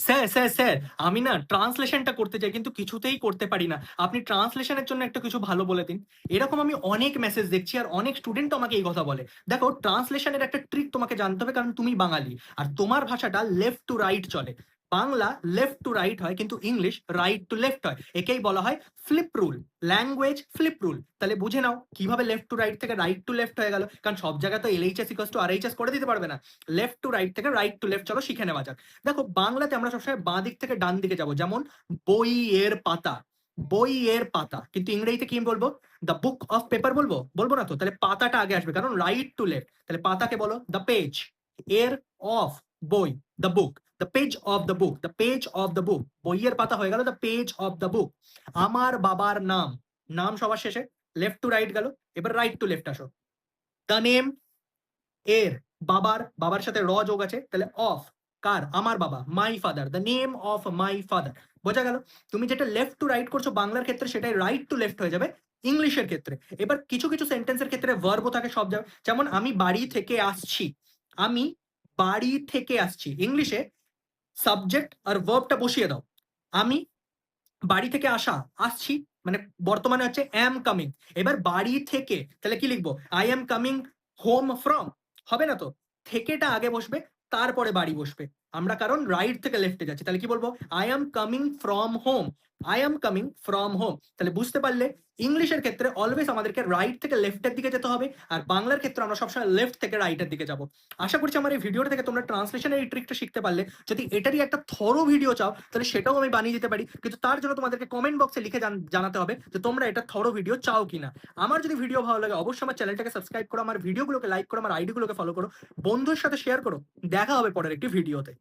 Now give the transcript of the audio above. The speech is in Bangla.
স্যার স্যার স্যার আমি না ট্রান্সলেশনটা করতে চাই কিন্তু কিছুতেই করতে পারি না। আপনি ট্রান্সলেশনের জন্য একটা কিছু ভালো বলে দিন। এরকম আমি অনেক মেসেজ দেখছি আর অনেক স্টুডেন্ট আমাকে এই কথা বলে। দেখো, ট্রান্সলেশনের একটা ট্রিক তোমাকে জানতে হবে, কারণ তুমি বাঙালি আর তোমার ভাষাটা লেফট টু রাইট চলে। বাংলা লেফট টু রাইট হয় কিন্তু ইংলিশ রাইট টু লেফট হয়। একেই বলা হয় flip rule, language flip rule. তাহলে বুঝে নাও কিভাবে লেফট টু রাইট থেকে রাইট টু লেফট হয়ে গেল, কারণ সব জায়গায় তো এলএইচএস ইকুয়ালস টু আরএইচএস করে দিতে পারবে না। লেফট টু রাইট থেকে রাইট টু লেফট চলো শিখে নেওয়া যাক। দেখো, বাংলাতে আমরা সবসময় বাঁ দিক থেকে ডান দিকে যাব, যেমন বইয়ের পাতা, বইয়ের পাতা। কিন্তু ইংরেজিতে কি বলবো? দ্য বুক অফ পেপার বলবো? বলবো না তো। তাহলে পাতাটা আগে আসবে, কারণ রাইট টু লেফট। তাহলে পাতাকে বলো দ্য পেজ, এর অফ বই, the book, the page of the book, the page of the book. বইয়ের পাতা হয়ে গেল the page of the book. আমার বাবার নাম, নাম সবার শেষে, লেফট টু রাইট গেল। এবার রাইট টু লেফট আসো। দ্য নেম, এর, বাবার, বাবার সাথে র যোগ আছে, তাহলে অফ, কার? আমার বাবা, my father, the name of my father. বোঝা গেল? তুমি যেটা লেফট টু রাইট করছো বাংলার ক্ষেত্রে, সেটাই রাইট টু লেফট হয়ে যাবে ইংলিশের ক্ষেত্রে। এবার কিছু কিছু সেন্টেন্সের ক্ষেত্রে ভার্বও থাকে সব জায়গায়, যেমন আমি বাড়ি থেকে আসছি, আমি বাড়ি থেকে আসছি। ইংলিশে সাবজেক্ট আর ভার্বটা বসিয়ে দাও। আমি বাড়ি থেকে আসা, আসছি, মানে বর্তমানে হচ্ছে অ্যাম কামিং। এবার বাড়ি থেকে তাহলে কি লিখবো? I am coming home from. হবে না তো? থেকেটা আগে বসবে, তারপরে বাড়ি বসবে। আমরা কারণ রাইট থেকে লেফটে যাচ্ছি, তাহলে কি বলবো? I am coming from home, I am coming from home. তাহলে বুঝতে পারলে ইংলিশের ক্ষেত্রে অলওয়েজ আমাদেরকে রাইট থেকে লেফটের দিকে যেতে হবে, আর বাংলার ক্ষেত্রে আমরা সবসময় লেফট থেকে রাইটের দিকে যাব। আশা করছি আমার এই ভিডিওটা থেকে তোমরা ট্রান্সলেশনের এই ট্রিকটা শিখতে পারলে। যদি এটারই একটা থরো ভিডিও চাও তাহলে সেটাও আমি বানিয়ে দিতে পারি, কিন্তু তার জন্য তোমাদেরকে কমেন্ট বক্সে লিখে জানাতে হবে যে তোমরা এটা থরো ভিডিও চাও কিনা। আমার যদি ভিডিও ভালো লাগে অবশ্যই আমার চ্যানেলটাকে সাবস্ক্রাইব করো, আমার ভিডিওগুলোকে লাইক করো, আমার আইডিগুলোকে ফলো করো, বন্ধুর সাথে শেয়ার করো। দেখা হবে পরের একটি ভিডিওতে।